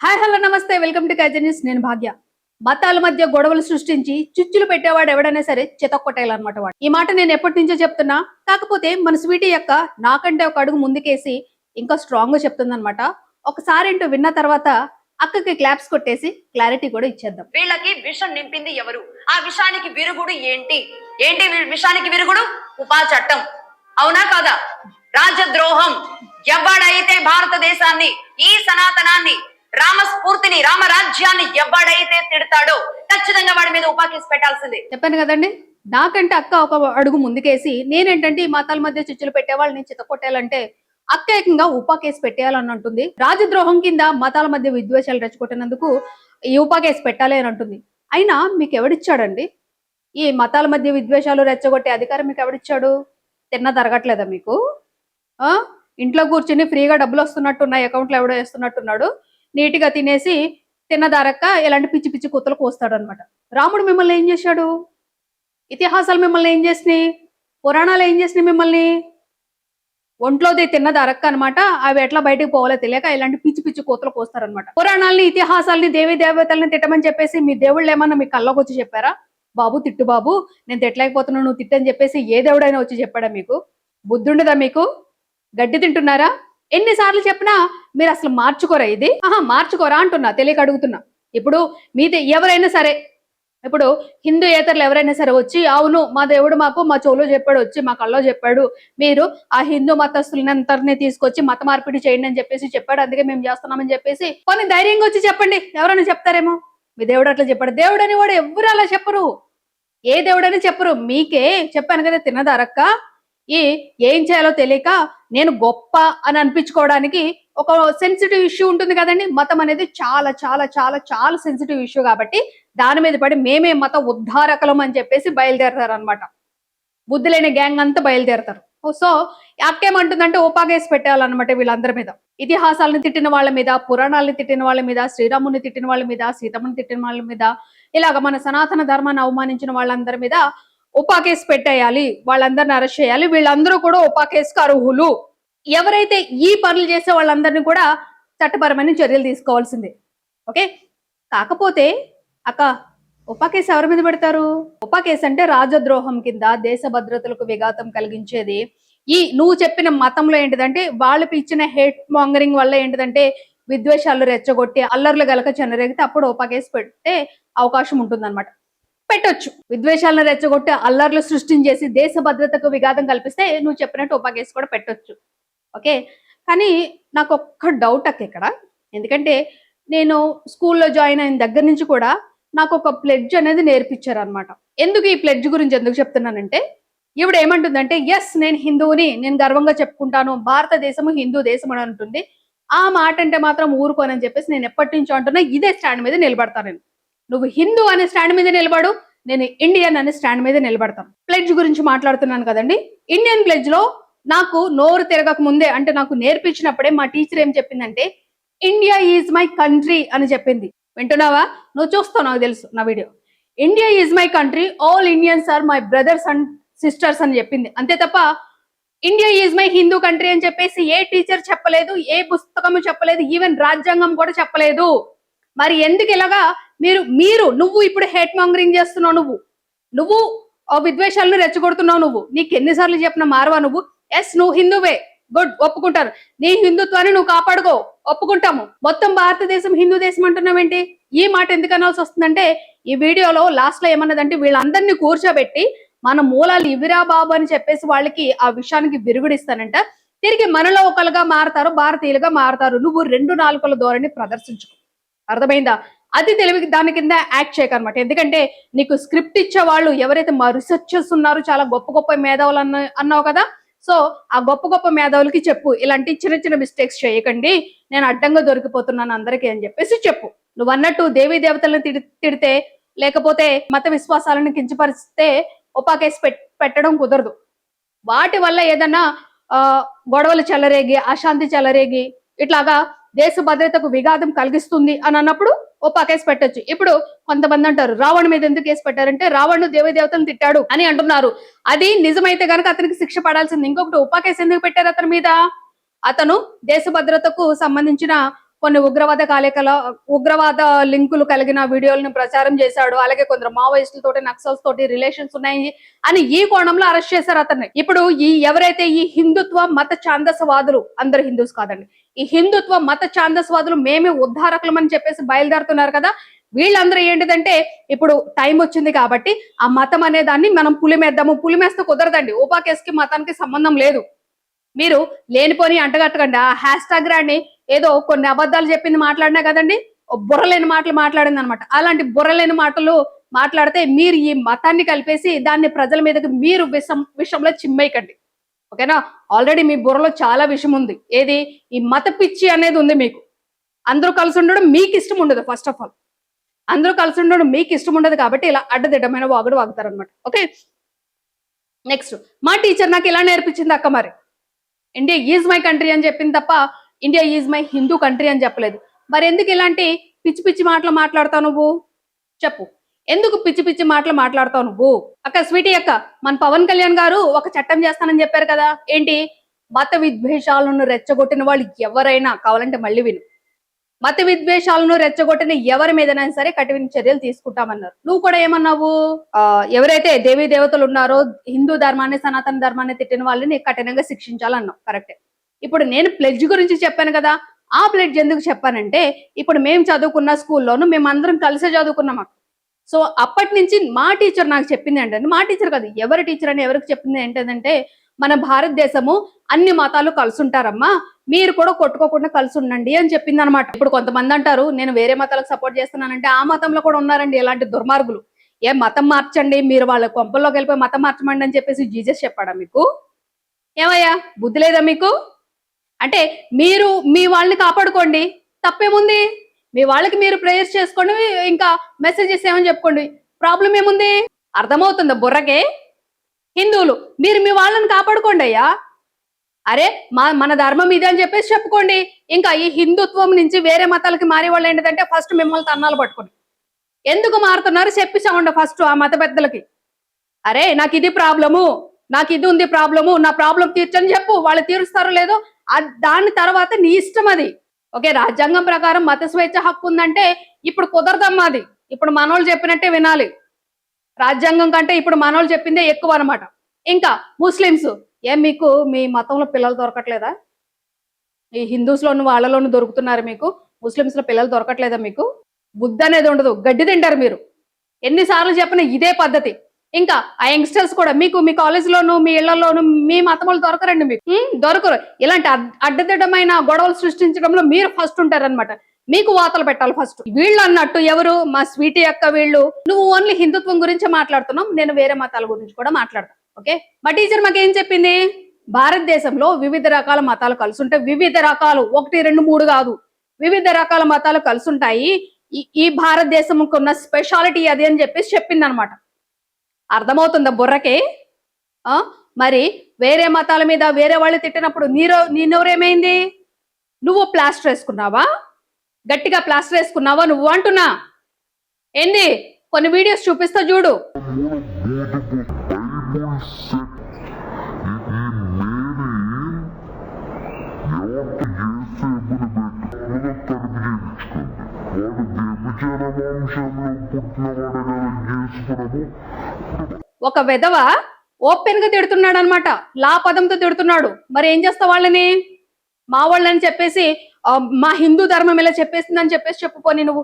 Hi hello నమస్తే welcome to కైజనీస్. నేను భాగ్య. మతాల మధ్య గొడవలు సృష్టించి చిచ్చులు పెట్టేవాడు ఎవడైనా సరే చితక్కొట్టేయాలన్నమాట వాడు. ఈ మాట నేను ఎప్పటి నుంచో చెప్తున్నా. కాకపోతే మన స్వీటీ యొక్క నాకంటే ఒక అడుగు ముందుకేసి ఇంకా స్ట్రాంగ్ గా చెప్తుందన్నమాట. ఒకసారి ఏంటో విన్న తర్వాత అక్కకి క్లాప్స్ కొట్టేసి క్లారిటీ కూడా ఇచ్చేద్దాం. వీళ్ళకి విషం నింపింది ఎవరు? ఆ విషానికి విరుగుడు ఏంటి? ఏంటి విషానికి విరుగుడు? ఉపా చట్టం. అవునా కాదా? రాజద్రోహం. ఎవడైతే భారతదేశాన్ని, ఈ సనాతనాన్ని, రామస్ఫూర్తిని, రామరాజ్యాన్ని ఎవడైతే తిడతాడో ఖచ్చితంగా వాడి మీద ఉపా కేసు పెట్టాల్సిందే. చెప్పాను కదండి, నాకంటే అక్క ఒక అడుగు ముందుకేసి నేనేంటంటే ఈ మతాల మధ్య చిచ్చులు పెట్టేవాళ్ళని చితకొట్టాలంటే అక్క ఏకంగా ఉపా కేసు పెట్టేయాలని అంటుంది. రాజద్రోహం కింద మతాల మధ్య విద్వేషాలు రెచ్చగొట్టినందుకు ఈ ఉపా కేసు పెట్టాలి అని అంటుంది. అయినా మీకు ఎవడిచ్చాడండి ఈ మతాల మధ్య విద్వేషాలు రెచ్చగొట్టే అధికారం? మీకు ఎవడిచ్చాడు? తిన్న తరగట్లేదా మీకు? ఇంట్లో కూర్చుని ఫ్రీగా డబ్బులు వస్తున్నట్టున్నాయి, అకౌంట్లో ఎవడో వేస్తున్నట్టున్నాడు. నీట్గా తినేసి తిన్నదారక్క ఇలాంటి పిచ్చి పిచ్చి కూతలు కోస్తాడు అనమాట. రాముడు మిమ్మల్ని ఏం చేశాడు? ఇతిహాసాలు మిమ్మల్ని ఏం చేసినాయి? పురాణాలు ఏం చేసినాయి మిమ్మల్ని? ఒంట్లోది తిన్నదారక్క అనమాట. అవి ఎట్లా బయటకు పోవాలో తెలియక ఇలాంటి పిచ్చి పిచ్చి కూతలు కోస్తారనమాట. పురాణాలని, ఇతిహాసాలని, దేవీ దేవతల్ని తిట్టమని చెప్పేసి మీ దేవుళ్ళు ఏమన్నా మీ కల్లోకి వచ్చి చెప్పారా? బాబు తిట్టు బాబు, నేను తిట్టలేకపోతున్నాను, నువ్వు తిట్టని చెప్పేసి ఏ దేవుడైనా వచ్చి చెప్పాడా మీకు? బుద్ధుండదా మీకు? గడ్డి తింటున్నారా? ఎన్నిసార్లు చెప్పినా మీరు అసలు మార్చుకోరా? ఇది మార్చుకోరా అంటున్నా, తెలియక అడుగుతున్నా. ఇప్పుడు మీది ఎవరైనా సరే, ఇప్పుడు హిందూ ఏతరులు ఎవరైనా సరే వచ్చి అవును మా దేవుడు మాకు మా చెవులో చెప్పాడు, వచ్చి మా కళ్ళలో చెప్పాడు, మీరు ఆ హిందూ మతస్థులందరినీ తీసుకొచ్చి మత మార్పిడి చేయండి అని చెప్పేసి చెప్పాడు, అందుకే మేము చేస్తున్నామని చెప్పేసి కొన్ని ధైర్యంగా వచ్చి చెప్పండి. ఎవరైనా చెప్తారేమో మీ దేవుడు అట్లా చెప్పాడు. దేవుడు అని కూడా ఎవరు అలా చెప్పరు. ఏ దేవుడని చెప్పరు. మీకే చెప్పాను కదా తిన్నదారక్క, ఏం చేయాలో తెలియక నేను గొప్ప అని అనిపించుకోవడానికి ఒక సెన్సిటివ్ ఇష్యూ ఉంటుంది కదండి. మతం అనేది చాలా చాలా చాలా చాలా సెన్సిటివ్ ఇష్యూ కాబట్టి దాని మీద పడి మేమే మత ఉద్ధారకలం అని చెప్పేసి బయలుదేరతారు అనమాట. బుద్ధి లేని గ్యాంగ్ అంతా బయలుదేరతారు. సో అక్కేమంటుందంటే ఉపాగేసి పెట్టాలన్నమాట వీళ్ళందరి మీద. ఇతిహాసాలను తిట్టిన వాళ్ళ మీద, పురాణాలను తిట్టిన వాళ్ళ మీద, శ్రీరాముని తిట్టిన వాళ్ళ మీద, సీతమ్మని తిట్టిన వాళ్ళ మీద, ఇలాగ మన సనాతన ధర్మాన్ని అవమానించిన వాళ్ళందరి మీద ఉపా కేసు పెట్టేయాలి, వాళ్ళందరిని అరెస్ట్ చేయాలి. వీళ్ళందరూ కూడా ఉపా కేసుకు అర్హులు. ఎవరైతే ఈ పనులు చేసే వాళ్ళందరినీ కూడా చట్టపరమైన చర్యలు తీసుకోవాల్సిందే. ఓకే. కాకపోతే అక్క ఉపా కేసు ఎవరి మీద పెడతారు? ఉపా కేసు అంటే రాజద్రోహం కింద దేశ భద్రతలకు విఘాతం కలిగించేది. నువ్వు చెప్పిన మతంలో ఏంటిదంటే వాళ్ళు ఇచ్చిన హేట్ మాంగరింగ్ వల్ల ఏంటిదంటే విద్వేషాలు రెచ్చగొట్టి అల్లర్లు గలక చెనరేగితే అప్పుడు ఉపా కేసు పెట్టే అవకాశం ఉంటుందన్నమాట. పెట్టొచ్చు. విద్వేషాలను రెచ్చగొట్టి అల్లర్లు సృష్టించేసి దేశ భద్రతకు విఘాతం కల్పిస్తే నువ్వు చెప్పినట్టు ఉపా కేసు కూడా పెట్టొచ్చు. ఓకే. కానీ నాకు ఒక్క డౌట్ అక్క ఇక్కడ. ఎందుకంటే నేను స్కూల్లో జాయిన్ అయిన దగ్గర నుంచి కూడా నాకు ఒక ప్లెడ్జ్ అనేది నేర్పించారు అనమాట. ఎందుకు ఈ ప్లెడ్జ్ గురించి ఎందుకు చెప్తున్నానంటే, ఈవిడ ఏమంటుందంటే ఎస్ నేను హిందువుని, నేను గర్వంగా చెప్పుకుంటాను, భారతదేశము హిందూ దేశం అని అంటుంది. ఆ మాట అంటే మాత్రం ఊరుకోనని చెప్పేసి నేను ఎప్పటి నుంచో అంటున్నా, ఇదే స్టాండ్ మీద నిలబడతాను నేను. నువ్వు హిందూ అనే స్టాండ్ మీద నిలబడు, నేను ఇండియన్ అనే స్టాండ్ మీద నిలబడతాను. ప్లెడ్జ్ గురించి మాట్లాడుతున్నాను కదండి. ఇండియన్ ప్లెడ్జ్ లో నాకు నోరు తిరగక ముందే, అంటే నాకు నేర్పించినప్పుడే మా టీచర్ ఏం చెప్పిందంటే ఇండియా ఈజ్ మై కంట్రీ అని చెప్పింది. వింటున్నావా? నువ్వు చూస్తావు, నాకు తెలుసు నా video. India is my country, all Indians are my brothers and sisters అని చెప్పింది. అంతే తప్ప India is my Hindu country అని చెప్పేసి ఏ టీచర్ చెప్పలేదు, ఏ పుస్తకము చెప్పలేదు, ఈవెన్ రాజ్యాంగం కూడా చెప్పలేదు. మరి ఎందుకు ఇలాగా నువ్వు ఇప్పుడు హేట్ మాంగరింగ్ చేస్తున్నావు? నువ్వు విద్వేషాలను రెచ్చగొడుతున్నావు. నీకు ఎన్నిసార్లు చెప్పిన మారవా నువ్వు? ఎస్ నువ్వు హిందువే, గుడ్, ఒప్పుకుంటారు. నీ హిందుత్వాన్ని నువ్వు కాపాడుకో, ఒప్పుకుంటాము. మొత్తం భారతదేశం హిందూ దేశం అంటున్నావేంటి? ఈ మాట ఎందుకు అనాల్సి వస్తుందంటే ఈ వీడియోలో లాస్ట్ లో ఏమన్నదంటే వీళ్ళందరినీ కూర్చోబెట్టి మన మూలాలు ఇవిరా బాబు అని చెప్పేసి వాళ్ళకి ఆ విషయానికి విరుగుడిస్తానంట. తిరిగి మనలో ఒకరుగా మారతారు, భారతీయులుగా మారతారు. నువ్వు 2 నాలుకల ధోరణి ప్రదర్శించుకో. అర్థమైందా? అది తెలివి దాని కింద యాక్ట్ చేయకనమాట. ఎందుకంటే నీకు స్క్రిప్ట్ ఇచ్చే వాళ్ళు ఎవరైతే మా రీసెర్చర్స్ ఉన్నారో, చాలా గొప్ప గొప్ప మేధావులు అన్నావు కదా. సో ఆ గొప్ప గొప్ప మేధావులకి చెప్పు, ఇలాంటి చిన్న చిన్న మిస్టేక్స్ చేయకండి, నేను అడ్డంగా దొరికిపోతున్నాను అందరికీ అని చెప్పేసి చెప్పు. నువ్వు అన్నట్టు దేవీ దేవతలను తిడితే, లేకపోతే మత విశ్వాసాలను కించపరిస్తే ఉపా కేసు పెట్టడం కుదరదు. వాటి వల్ల ఏదన్నా గొడవలు చెలరేగి, అశాంతి చెలరేగి, ఇట్లాగా దేశ భద్రతకు విఘాతం కలిగిస్తుంది అని అన్నప్పుడు ఉపా కేసు పెట్టొచ్చు. ఇప్పుడు కొంతమంది అంటారు రావణ్ మీద ఎందుకు కేసు పెట్టారంటే రావణ్ దేవీ దేవతలను తిట్టాడు అని అంటున్నారు. అది నిజమైతే గనక అతనికి శిక్ష పడాల్సింది. ఇంకొకటి ఉపా కేసు ఎందుకు పెట్టారు అతని మీద? అతను దేశ భద్రతకు సంబంధించిన కొన్ని ఉగ్రవాద లింకులు కలిగిన వీడియోలను ప్రచారం చేశాడు, అలాగే కొందరు మావోయిస్టులతోటి నక్సల్స్ తోటి రిలేషన్స్ ఉన్నాయి అని ఈ కోణంలో అరెస్ట్ చేశారు అతన్ని. ఇప్పుడు ఎవరైతే ఈ హిందుత్వ మత ఛాందసవాదులు, అందరు హిందూస్ కాదండి, ఈ హిందుత్వ మత ఛాందసవాదులు మేమే ఉద్ధారకులమని చెప్పేసి బయలుదేరుతున్నారు కదా, వీళ్ళందరూ ఏంటిదంటే ఇప్పుడు టైం వచ్చింది కాబట్టి ఆ మతం అనే దాన్ని మనం పులిమేద్దాము. పులిమేస్తే కుదరదండి, ఉపా కేసుకి మతానికి సంబంధం లేదు. మీరు లేనిపోని అంటగట్టకండి. ఆ హ్యాష్ ట్యాగ్ రాని ఏదో కొన్ని అబద్ధాలు చెప్పింది మాట్లాడినా కదండి, బుర్రలేని మాటలు మాట్లాడింది అనమాట. అలాంటి బుర్రలేని మాటలు మాట్లాడితే మీరు ఈ మతాన్ని కలిపేసి దాన్ని ప్రజల మీదకి మీరు విషంలో చిమ్మేయకండి, ఓకేనా? ఆల్రెడీ మీ బుర్రలో చాలా విషయం ఉంది. ఏది? ఈ మత పిచ్చి అనేది ఉంది మీకు. అందరూ కలిసి ఉండడం మీకు ఇష్టం ఉండదు. ఫస్ట్ ఆఫ్ ఆల్ అందరూ కలిసి ఉండడం మీకు ఇష్టం ఉండదు కాబట్టి ఇలా అడ్డదిడ్డమైన వాగుడు వాగుతారనమాట. ఓకే, నెక్స్ట్ మా టీచర్ నాకు ఇలా నేర్పించింది అక్క. మరి ఇండియా ఈజ్ మై కంట్రీ అని చెప్పింది తప్ప India is my Hindu country అని చెప్పలేదు. మరి ఎందుకు ఇలాంటి పిచ్చి పిచ్చి మాటలు మాట్లాడతావు నువ్వు? చెప్పు, ఎందుకు పిచ్చి పిచ్చి మాటలు మాట్లాడతావు నువ్వు? అక్క స్వీటీ అక్క, మన పవన్ కళ్యాణ్ గారు ఒక చట్టం చేస్తానని చెప్పారు కదా, ఏంటి? మత విద్వేషాలను రెచ్చగొట్టిన వాళ్ళు ఎవరైనా, కావాలంటే మళ్ళీ విను, మత విద్వేషాలను రెచ్చగొట్టిన ఎవరి మీదైనా సరే కఠిన చర్యలు తీసుకుంటామన్నారు. నువ్వు కూడా ఏమన్నావు? ఎవరైతే దేవీ దేవతలు ఉన్నారో హిందూ ధర్మాన్ని సనాతన ధర్మాన్ని తిట్టిన వాళ్ళని కఠినంగా శిక్షించాలన్నావు. కరెక్టే. ఇప్పుడు నేను ప్లెడ్జ్ గురించి చెప్పాను కదా, ఆ ప్లెడ్జ్ ఎందుకు చెప్పానంటే ఇప్పుడు మేము చదువుకున్న స్కూల్లోనూ మేమందరం కలిసే చదువుకున్నాం. సో అప్పటి నుంచి మా టీచర్ నాకు చెప్పింది ఏంటంటే, మా టీచర్ కాదు ఎవరి టీచర్ అని ఎవరికి చెప్పింది ఏంటంటే, మన భారతదేశము అన్ని మతాలు కలిసి ఉంటారమ్మా, మీరు కూడా కొట్టుకోకుండా కలిసి ఉండండి అని చెప్పింది అనమాట. ఇప్పుడు కొంతమంది అంటారు నేను వేరే మతాలకు సపోర్ట్ చేస్తున్నానంటే, ఆ మతంలో కూడా ఉన్నారండి ఇలాంటి దుర్మార్గులు. మతం మార్చండి, మీరు వాళ్ళ కొంపల్లోకి వెళ్ళిపోయి మతం మార్చమండి అని చెప్పేసి జీసస్ చెప్పాడా మీకు? ఏమయ్యా బుద్ధి లేదా మీకు? అంటే మీరు మీ వాళ్ళని కాపాడుకోండి, తప్పేముంది? మీ వాళ్ళకి మీరు ప్రేయర్స్ చేసుకోండి, ఇంకా మెసేజెస్ ఏమని చెప్పుకోండి, ప్రాబ్లం ఏముంది? అర్థమవుతుందా బుర్రకే? హిందువులు మీరు మీ వాళ్ళని కాపాడుకోండి అయ్యా. అరే మన ధర్మం ఇదే అని చెప్పేసి చెప్పుకోండి. ఇంకా ఈ హిందుత్వం నుంచి వేరే మతాలకి మారే వాళ్ళు ఏంటంటే ఫస్ట్ మిమ్మల్ని తన్నాలు పట్టుకోండి. ఎందుకు మారుతున్నారు చెప్పిస్తామండి ఫస్ట్ ఆ మత పెద్దలకి. అరే నాకు ఇది ప్రాబ్లము, నాకు ఇది ఉంది ప్రాబ్లము, నా ప్రాబ్లం తీర్చని చెప్పు, వాళ్ళు తీరుస్తారో లేదో దాని తర్వాత నీ ఇష్టం అది. ఓకే, రాజ్యాంగం ప్రకారం మత స్వేచ్ఛ హక్కు ఉందంటే ఇప్పుడు కుదరదమ్మా అది. ఇప్పుడు మనోళ్ళు చెప్పినట్టే వినాలి. రాజ్యాంగం కంటే ఇప్పుడు మనోళ్ళు చెప్పిందే ఎక్కువ అనమాట. ఇంకా ముస్లిమ్స్, మీకు మీ మతంలో పిల్లలు దొరకట్లేదా? ఈ హిందూస్ లోను వాళ్ళలోను దొరుకుతున్నారు, మీకు ముస్లిమ్స్ లో పిల్లలు దొరకట్లేదా? మీకు బుద్ధి అనేది ఉండదు, గడ్డి తింటారు మీరు. ఎన్నిసార్లు చెప్పినా ఇదే పద్ధతి. ఇంకా ఆ యంగ్స్టర్స్ కూడా మీకు మీ కాలేజీలోను మీ ఇళ్లలోను మీ మతం వాళ్ళు దొరకరండి, మీకు దొరకరు. ఇలాంటి అడ్డదిడ్డమైన గొడవలు సృష్టించడంలో మీరు ఫస్ట్ ఉంటారనమాట. మీకు వాతలు పెట్టాలి ఫస్ట్. వీళ్ళు అన్నట్టు ఎవరు? మా స్వీటీ అక్క వీళ్ళు. నువ్వు ఓన్లీ హిందుత్వం గురించి మాట్లాడుతున్నావు, నేను వేరే మతాల గురించి కూడా మాట్లాడతాను. ఓకే, మా టీచర్ మాకేం చెప్పింది? భారతదేశంలో వివిధ రకాల మతాలు కలిసి ఉంటాయి. వివిధ రకాలు, 1, 2, 3 కాదు, వివిధ రకాల మతాలు కలిసి ఉంటాయి. ఈ భారతదేశంకు ఉన్న స్పెషాలిటీ అది అని చెప్పేసి చెప్పింది అనమాట. అర్థమవుతుందా బుర్రకే? మరి వేరే మతాల మీద వేరే వాళ్ళు తిట్టినప్పుడు నీ నోరేమైంది? నువ్వు ప్లాస్టర్ వేసుకున్నావా? గట్టిగా ప్లాస్టర్ వేసుకున్నావా నువ్వు అంటున్నా? ఏంది? కొన్ని వీడియోస్ చూపిస్తా చూడు. ఒక విధవ ఓపెన్ గా తిడుతున్నాడు అనమాట, లా పదంతో తిడుతున్నాడు. మరి ఏం చేస్తా వాళ్ళని? మా వాళ్ళని చెప్పేసి మా హిందూ ధర్మం ఇలా చెప్పేసిందని చెప్పేసి చెప్పుకొని నువ్వు.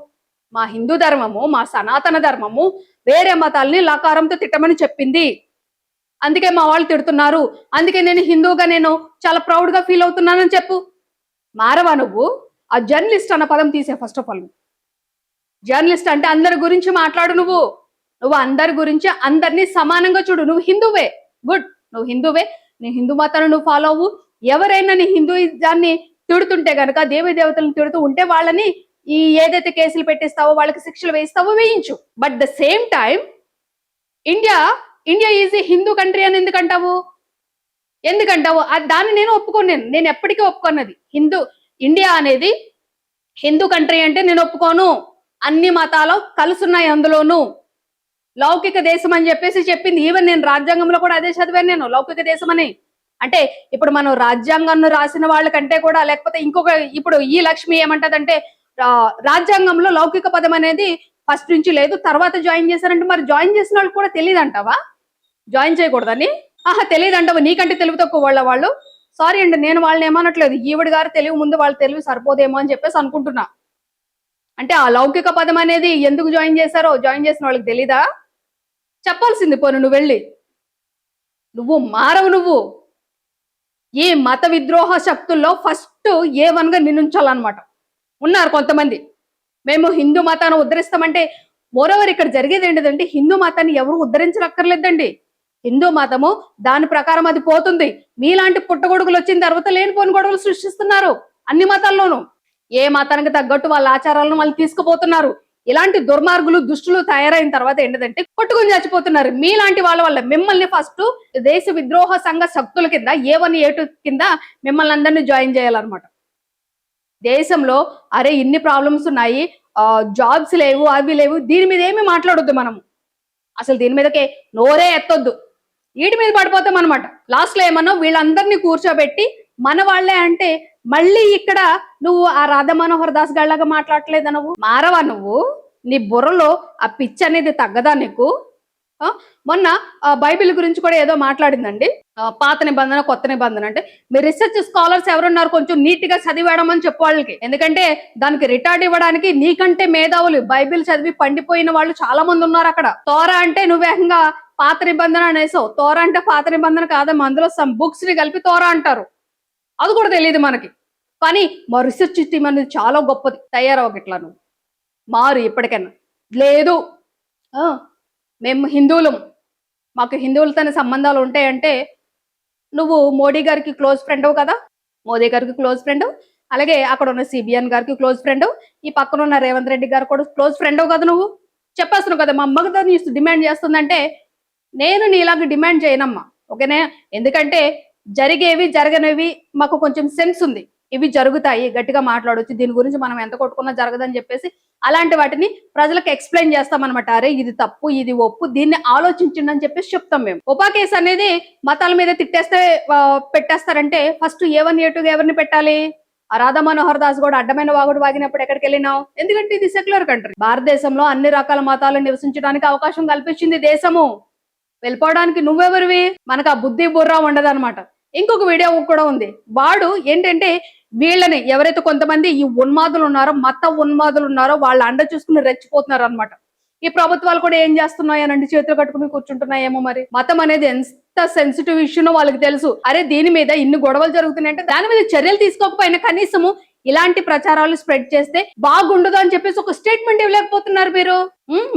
మా హిందూ ధర్మము, మా సనాతన ధర్మము వేరే మతాల్ని లకారంతో తిట్టమని చెప్పింది, అందుకే మా వాళ్ళు తిడుతున్నారు, అందుకే నేను హిందూగా నేను చాలా ప్రౌడ్ గా ఫీల్ అవుతున్నానని చెప్పు. మారవా నువ్వు? ఆ జర్నలిస్ట్ అన్న పదం తీసే ఫస్ట్ ఆఫ్ ఆల్. జర్నలిస్ట్ అంటే అందరి గురించి మాట్లాడు. నువ్వు అందరి గురించి అందరినీ సమానంగా చూడు. నువ్వు హిందువే, గుడ్, నువ్వు హిందువే, నీ హిందూ మతాన్ని నువ్వు ఫాలో అవ్వు. ఎవరైనా నీ హిందూయిజాన్ని తిడుతుంటే గనక, దేవీ దేవతలను తిడుతూ ఉంటే వాళ్ళని ఏదైతే కేసులు పెట్టిస్తావో వాళ్ళకి శిక్షలు వేయిస్తావో వేయించు. But the same time India is a Hindu country అని ఎందుకంటావు? దాన్ని నేను ఒప్పుకోను. నేను ఎప్పటికీ ఒప్పుకోన్నది ఇండియా అనేది హిందూ కంట్రీ అంటే నేను ఒప్పుకోను. అన్ని మతాలు కలుసున్నాయి అందులోనూ. లౌకిక దేశం అని చెప్పేసి చెప్పింది. ఈవెన్ నేను రాజ్యాంగంలో కూడా అదే చదివాను, నేను లౌకిక దేశం అని. అంటే ఇప్పుడు మనం రాజ్యాంగాన్ని రాసిన వాళ్ళకంటే కూడా, లేకపోతే ఇంకొక ఇప్పుడు ఈ లక్ష్మి ఏమంటదంటే రాజ్యాంగంలో లౌకిక పదం అనేది ఫస్ట్ నుంచి లేదు, తర్వాత జాయిన్ చేశారంటే మరి జాయిన్ చేసిన వాళ్ళకి కూడా తెలియదు అంటావా జాయిన్ చేయకూడదని? ఆహా, తెలియదు అంటావా? నీకంటే తెలివి తక్కువ వాళ్ళు. సారీ అండి, నేను వాళ్ళని ఏమనట్లేదు. ఈవిడ గారు తెలివి ముందు వాళ్ళ తెలివి సరిపోదేమో అని చెప్పేసి అనుకుంటున్నా. అంటే ఆ లౌకిక పదం అనేది ఎందుకు జాయిన్ చేశారో జాయిన్ చేసిన వాళ్ళకి తెలీదా? చెప్పాల్సింది పోను నువ్వు వెళ్ళి. నువ్వు మారవు. నువ్వు ఈ మత విద్రోహ శక్తుల్లో ఫస్ట్ A1గా నిన్నుంచాలన్నమాట. ఉన్నారు కొంతమంది, మేము హిందూ మతాన్ని ఉద్ధరిస్తామంటే, మోరోవర్ ఇక్కడ జరిగేది ఏంటిదంటే హిందూ మతాన్ని ఎవరు ఉద్ధరించక్కర్లేదండి. హిందూ మతము దాని ప్రకారం అది పోతుంది. మీలాంటి పుట్టగొడుగులు వచ్చిన తర్వాత లేనిపోని గొడవలు సృష్టిస్తున్నారు అన్ని మతాల్లోనూ. ఏ మతానికి తగ్గట్టు వాళ్ళ ఆచారాలను వాళ్ళు తీసుకుపోతున్నారు. ఇలాంటి దుర్మార్గులు దుష్టులు తయారైన తర్వాత ఏంటంటే కొట్టుకుని చచ్చిపోతున్నారు. మీలాంటి వాళ్ళ వల్ల మిమ్మల్ని ఫస్ట్ దేశ విద్రోహ సంఘ శక్తుల కింద A1 A2 కింద మిమ్మల్ని అందరినీ జాయిన్ చేయాలన్నమాట. దేశంలో అరే ఇన్ని ప్రాబ్లమ్స్ ఉన్నాయి, జాబ్స్ లేవు, అవి లేవు, దీని మీద ఏమి మాట్లాడొద్దు మనము. అసలు దీని మీదకే నోరే ఎత్తొద్దు. వీటి మీద పడిపోతాం అనమాట. లాస్ట్ లో ఏమన్నా వీళ్ళందరినీ కూర్చోబెట్టి మన వాళ్ళే అంటే మళ్ళీ ఇక్కడ నువ్వు ఆ రాధా మనోహర్ దాస్ గాళ్ళగా మాట్లాడలేదా? నువ్వు మారవా? నువ్వు నీ బుర్రలో ఆ పిచ్చి అనేది తగ్గదా నీకు? మొన్న బైబిల్ గురించి కూడా ఏదో మాట్లాడిందండి, పాత నిబంధన కొత్త నిబంధన. అంటే మీరు రీసెర్చ్ స్కాలర్స్ ఎవరున్నారు కొంచెం నీట్ గా చదివేయడం చెప్పు వాళ్ళకి. ఎందుకంటే దానికి రిటార్డ్ ఇవ్వడానికి నీకంటే మేధావులు బైబిల్ చదివి పండిపోయిన వాళ్ళు చాలా మంది ఉన్నారు అక్కడ. తోరా అంటే నువ్వేకంగా పాత నిబంధన అనేసావు. తోరా అంటే పాత నిబంధన కాదమ్మా, అందులో సమ్ బుక్స్ ని కలిపి తోరా అంటారు. అది కూడా తెలియదు మనకి. కానీ మా రీసెర్చ్ టీం అనేది చాలా గొప్పది. తయారవు ఇట్లా నువ్వు మారు ఇప్పటికైనా. లేదు మేము హిందువులం, మాకు హిందువులతోనే సంబంధాలు ఉంటాయంటే నువ్వు మోడీ గారికి క్లోజ్ ఫ్రెండ్ కదా? మోదీ గారికి క్లోజ్ ఫ్రెండ్, అలాగే అక్కడ ఉన్న CBN గారికి క్లోజ్ ఫ్రెండ్, ఈ పక్కన ఉన్న రేవంత్ రెడ్డి గారు కూడా క్లోజ్ ఫ్రెండ్ కదా? నువ్వు చెప్పేస్తున్నావు కదా మా అమ్మకి దాన్ని డిమాండ్ చేస్తుందంటే నేను నీలాగా డిమాండ్ చేయనమ్మా, ఓకేనా? ఎందుకంటే జరిగేవి జరగనివి మాకు కొంచెం సెన్స్ ఉంది. ఇవి జరుగుతాయి, గట్టిగా మాట్లాడొచ్చు, దీని గురించి మనం ఎంత కొట్టుకున్నా జరగదని చెప్పేసి అలాంటి వాటిని ప్రజలకు ఎక్స్ప్లెయిన్ చేస్తామన్నమాట. అరే ఇది తప్పు, ఇది ఒప్పు, దీన్ని ఆలోచించండి అని చెప్పేసి చెప్తాం మేము. ఉపా కేసు అనేది మతాల మీద తిట్టేస్తే పెట్టేస్తారంటే ఫస్ట్ A1 A2 ఎవరిని పెట్టాలి? ఆ రాధా మనోహర్ దాస్ కూడా అడ్డమైన వాగుడు వాగినప్పుడు ఎక్కడికి వెళ్ళినావు? ఎందుకంటే ఇది సెక్యులర్ కంట్రీ. భారతదేశంలో అన్ని రకాల మతాలను నివసించడానికి అవకాశం కల్పించింది దేశము. వెళ్ళిపోవడానికి నువ్వెవరివి? మనకు ఆ బుద్ధి బుర్రా ఉండదన్నమాట. ఇంకొక వీడియో కూడా ఉంది. వాడు ఏంటంటే వీళ్ళని ఎవరైతే కొంతమంది ఈ ఉన్మాదులు ఉన్నారో, మత ఉన్మాదులు ఉన్నారో, వాళ్ళ అండ చూసుకుని రెచ్చిపోతున్నారు అనమాట. ఈ ప్రభుత్వాలు కూడా ఏం చేస్తున్నాయి అనండి, చేతులు కట్టుకుని కూర్చుంటున్నాయేమో. మరి మతం అనేది ఎంత సెన్సిటివ్ ఇష్యూనో వాళ్ళకి తెలుసు. అరే దీని మీద ఇన్ని గొడవలు జరుగుతున్నాయంటే దాని మీద చర్యలు తీసుకోకపోయినా కనీసము ఇలాంటి ప్రచారాలు స్ప్రెడ్ చేస్తే బాగుండదు అని చెప్పేసి ఒక స్టేట్మెంట్ ఇవ్వలేకపోతున్నారు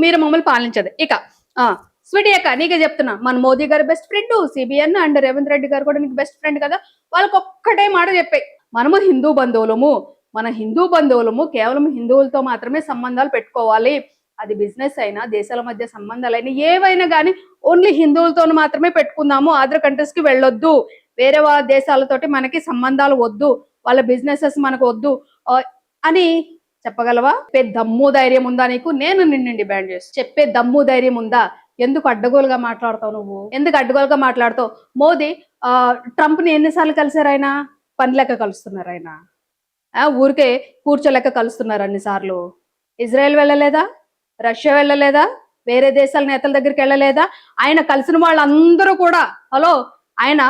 మీరు మమ్మల్ని పాలించదు. ఇక స్వీటీ అక్క నీకే చెప్తున్నా, మన మోదీ గారు best friend, CBN and Revanth Reddy గారు కూడా నీకు బెస్ట్ ఫ్రెండ్ కదా. వాళ్ళకి ఒక్కటే మాట చెప్పాయి, మనము హిందూ బంధువులము, మన హిందూ బంధువులము కేవలం హిందువులతో మాత్రమే సంబంధాలు పెట్టుకోవాలి. అది బిజినెస్ అయినా, దేశాల మధ్య సంబంధాలైనా ఏవైనా కానీ ఓన్లీ హిందువులతో మాత్రమే పెట్టుకుందాము. అదర్ కంట్రీస్ కి వెళ్ళొద్దు, వేరే దేశాలతోటి మనకి సంబంధాలు వద్దు, వాళ్ళ బిజినెసెస్ మనకు వద్దు అని చెప్పగలవా? చెప్పే దమ్ము ధైర్యం ఉందా నీకు? నేను నిన్ను డిమాండ్ చేసి చెప్పే దమ్ము ధైర్యం ఉందా? ఎందుకు అడ్డగోలుగా మాట్లాడతావు నువ్వు? ఎందుకు అడ్డగోలుగా మాట్లాడతావు? మోదీ ట్రంప్ ని ఎన్నిసార్లు కలిసారు? ఆయన పని లెక్క కలుస్తున్నారు, ఆయన ఊరికే కూర్చోలెక్క కలుస్తున్నారు అన్నిసార్లు. ఇజ్రాయెల్ వెళ్ళలేదా? రష్యా వెళ్ళలేదా? వేరే దేశాల నేతల దగ్గరికి వెళ్ళలేదా? ఆయన కలిసిన వాళ్ళందరూ కూడా ఆయన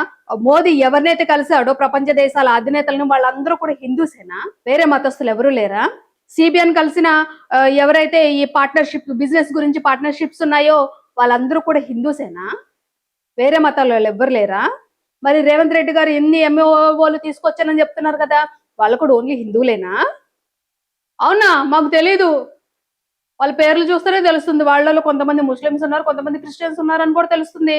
మోదీ ఎవరినైతే కలిసాడో ప్రపంచ దేశాల అధినేతలను వాళ్ళందరూ కూడా హిందూసేనా? వేరే మతస్థులు ఎవరు లేరా? CBN కలిసిన ఎవరైతే ఈ పార్ట్నర్షిప్ బిజినెస్ గురించి పార్ట్నర్షిప్స్ ఉన్నాయో వాళ్ళందరూ కూడా హిందూసేనా? వేరే మతాల వాళ్ళు ఎవ్వరు లేరా? మరి రేవంత్ రెడ్డి గారు ఎన్ని MOOలు తీసుకొచ్చానని చెప్తున్నారు కదా, వాళ్ళు కూడా ఓన్లీ హిందువులేనా? అవునా? మాకు తెలీదు. వాళ్ళ పేర్లు చూస్తేనే తెలుస్తుంది. వాళ్ళలో కొంతమంది ముస్లిమ్స్ ఉన్నారు, కొంతమంది క్రిస్టియన్స్ ఉన్నారు అని కూడా తెలుస్తుంది.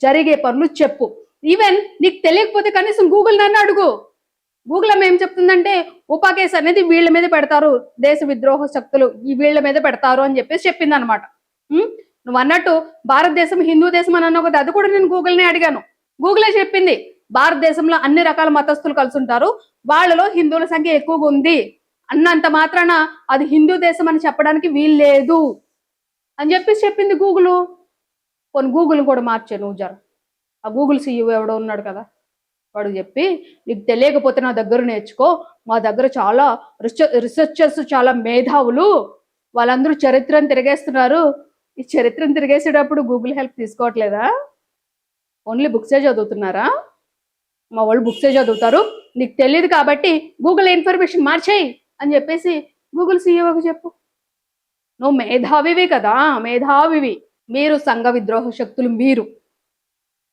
జరిగే పనులు చెప్పు. ఈవెన్ నీకు తెలియకపోతే కనీసం గూగుల్ నన్ను అడుగు. గూగుల్ ఏం చెప్తుందంటే ఉపా కేసు అనేది వీళ్ళ మీద పెడతారు, దేశ విద్రోహ శక్తులు ఈ వీళ్ళ మీద పెడతారు అని చెప్పేసి చెప్పింది అనమాట. నువ్వు అన్నట్టు భారతదేశం హిందూ దేశం అని అన్నావు కదా, అది కూడా నేను గూగుల్నే అడిగాను. గూగులే చెప్పింది భారతదేశంలో అన్ని రకాల మతస్థులు కలిసి ఉంటారు, వాళ్ళలో హిందువుల సంఖ్య ఎక్కువగా ఉంది అన్నంత మాత్రాన అది హిందూ దేశం అని చెప్పడానికి వీల్లేదు అని చెప్పేసి చెప్పింది గూగుల్. కొన్ని గూగుల్ కూడా మార్చే నువ్వు జర ఆ గూగుల్ సీఈఓ ఎవడో ఉన్నాడు కదా, వాడు చెప్పి నీకు తెలియకపోతే నా దగ్గర నేర్చుకో, మా దగ్గర చాలా రీసెర్చర్స్ చాలా మేధావులు, వాళ్ళందరూ చరిత్రను తిరిగేస్తున్నారు. ఈ చరిత్రను తిరిగేసేటప్పుడు గూగుల్ హెల్ప్ తీసుకోవట్లేదా? ఓన్లీ బుక్సే చదువుతున్నారా? మా వాళ్ళు బుక్సే చదువుతారు, నీకు తెలియదు కాబట్టి గూగుల్ ఇన్ఫర్మేషన్ మార్చేయి అని చెప్పేసి గూగుల్ సీఈఓకి చెప్పు. నువ్వు మేధావివి కదా, మేధావివి. మీరు సంఘ విద్రోహ శక్తులు. మీరు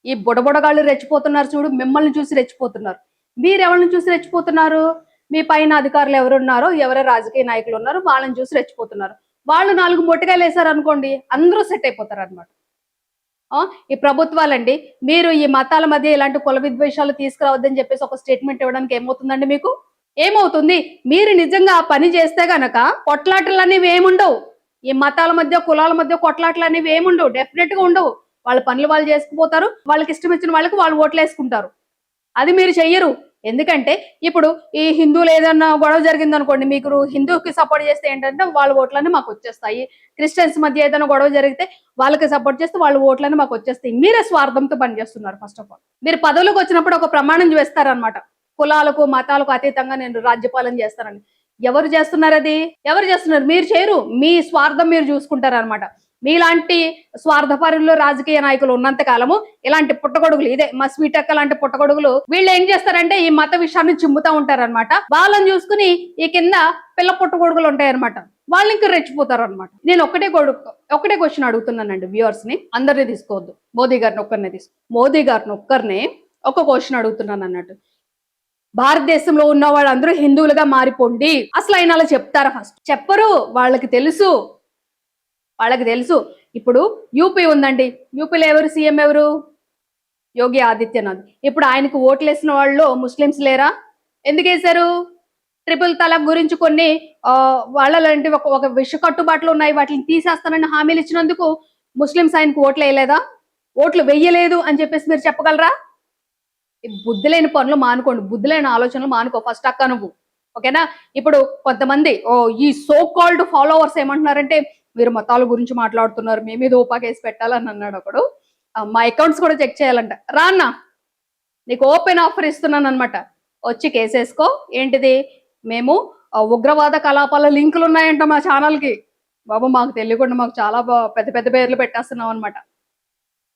ఈ బుడబుడగాళ్ళు రెచ్చిపోతున్నారు చూడు, మిమ్మల్ని చూసి రెచ్చిపోతున్నారు. మీరు ఎవరిని చూసి రెచ్చిపోతున్నారు? మీ పైన అధికారులు ఎవరున్నారో, ఎవరో రాజకీయ నాయకులు ఉన్నారో వాళ్ళని చూసి రెచ్చిపోతున్నారు. వాళ్ళు 4 మొట్టికాయలు వేశారు అనుకోండి, అందరూ సెట్ అయిపోతారు అనమాట. ఈ ప్రభుత్వాలండి, మీరు ఈ మతాల మధ్య ఇలాంటి కుల విద్వేషాలు తీసుకురావద్దని చెప్పేసి ఒక స్టేట్మెంట్ ఇవ్వడానికి ఏమవుతుందండి మీకు? ఏమవుతుంది? మీరు నిజంగా ఆ పని చేస్తే గనక కొట్లాటలు అనేవి ఏముండవు. ఈ మతాల మధ్య కులాల మధ్య కొట్లాటలు అనేవి ఏముండవు, డెఫినెట్ గా ఉండవు. వాళ్ళ పనులు వాళ్ళు చేసుకుపోతారు, వాళ్ళకి ఇష్టం ఇచ్చిన వాళ్ళకి వాళ్ళు ఓట్లు వేసుకుంటారు. అది మీరు చెయ్యరు. ఎందుకంటే ఇప్పుడు ఈ హిందువులు ఏదన్నా గొడవ జరిగింది అనుకోండి, మీకు హిందూకి సపోర్ట్ చేస్తే ఏంటంటే వాళ్ళ ఓట్లన్నీ మాకు వచ్చేస్తాయి. క్రిస్టియన్స్ మధ్య ఏదైనా గొడవ జరిగితే వాళ్ళకి సపోర్ట్ చేస్తే వాళ్ళ ఓట్లన్నీ మాకు వచ్చేస్తాయి. మీరే స్వార్థంతో పనిచేస్తున్నారు. ఫస్ట్ ఆఫ్ ఆల్ మీరు పదవులకు వచ్చినప్పుడు ఒక ప్రమాణం చేస్తారనమాట, కులాలకు మతాలకు అతీతంగా నేను రాజ్యపాలన చేస్తానని. ఎవరు చేస్తున్నారు? అది ఎవరు చేస్తున్నారు? మీరు చేయరు. మీ స్వార్థం మీరు చూసుకుంటారు అనమాట. మీలాంటి స్వార్థపరులు రాజకీయ నాయకులు ఉన్నంత కాలము ఇలాంటి పుట్టగొడుగులు, ఇదే మా స్వీట్ అక్క లాంటి పుట్టగొడుగులు, వీళ్ళు ఏం చేస్తారంటే ఈ మత విషయాన్ని చిమ్ముతా ఉంటారనమాట. వాళ్ళని చూసుకుని ఈ కింద పిల్ల పుట్టగొడుగులు ఉంటాయన్నమాట, వాళ్ళు ఇంకా రెచ్చిపోతారు అనమాట. నేను ఒకటే క్వశ్చన్ అడుగుతున్నానండి వ్యూవర్స్ ని, అందరినీ తీసుకోవద్దు, మోదీ గారిని ఒక్కరినే ఒక క్వశ్చన్ అడుగుతున్నాను అన్నట్టు. భారతదేశంలో ఉన్న వాళ్ళందరూ హిందువులుగా మారిపోండి, అసలు ఆయన అలా చెప్తారా? ఫస్ట్ చెప్పరు. వాళ్ళకి తెలుసు. ఇప్పుడు యూపీ ఉందండి, యూపీలో ఎవరు సీఎం? ఎవరు? యోగి ఆదిత్యనాథ్. ఇప్పుడు ఆయనకు ఓట్లేసిన వాళ్ళు ముస్లిమ్స్ లేరా? ఎందుకు వేశారు? ట్రిపుల్ తలాక్ గురించి కొన్ని వాళ్ళంటి ఒక విష కట్టుబాట్లు ఉన్నాయి, వాటిని తీసేస్తానని హామీలు ఇచ్చినందుకు ముస్లిమ్స్ ఆయనకు ఓట్లు వేయలేదా? ఓట్లు వెయ్యలేదు అని చెప్పేసి మీరు చెప్పగలరా? బుద్ధి లేని పనులు మానుకోండి, బుద్ధి లేని ఆలోచనలు మానుకో ఫస్ట్ అక్క నువ్వు, ఓకేనా? ఇప్పుడు కొంతమంది ఈ సో కాల్డ్ ఫాలోవర్స్ ఏమంటున్నారంటే, మీరు మతాల గురించి మాట్లాడుతున్నారు, మీ మీద ఊపా కేసు పెట్టాలని అన్నాడు ఒకడు. మా అకౌంట్స్ కూడా చెక్ చేయాలంట. రా అన్న, నీకు ఓపెన్ ఆఫర్ ఇస్తున్నాను అనమాట, వచ్చి కేసేసుకో. ఏంటిది? మేము ఉగ్రవాద కలాపాల లింకులు ఉన్నాయంట మా ఛానల్కి. బాబు మాకు తెలియకుండా మాకు చాలా పెద్ద పెద్ద పేర్లు పెట్టేస్తున్నాం అనమాట.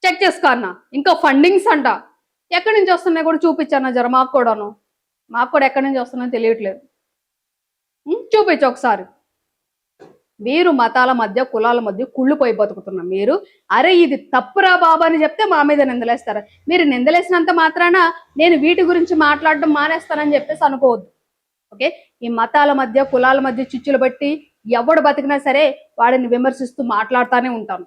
చెక్ చేసుకో అన్న. ఇంకా ఫండింగ్స్ అంట, ఎక్కడి నుంచి వస్తున్నాయి కూడా చూపించాను జర, మాకు కూడా ఎక్కడి నుంచి వస్తున్నాయో తెలియట్లేదు. చూపించు ఒకసారి. మీరు మతాల మధ్య కులాల మధ్య కుళ్ళిపోయి బతుకుతున్నాం. మీరు అరే ఇది తప్పురా బాబా అని చెప్తే మా మీద నిందలేస్తారు. మీరు నిందలేసినంత మాత్రాన నేను వీటి గురించి మాట్లాడడం మానేస్తానని చెప్పేసి అనుకోవద్దు, ఓకే? ఈ మతాల మధ్య కులాల మధ్య చిచ్చులు బట్టి ఎవడు బతికినా సరే వాడిని విమర్శిస్తూ మాట్లాడుతూనే ఉంటాను.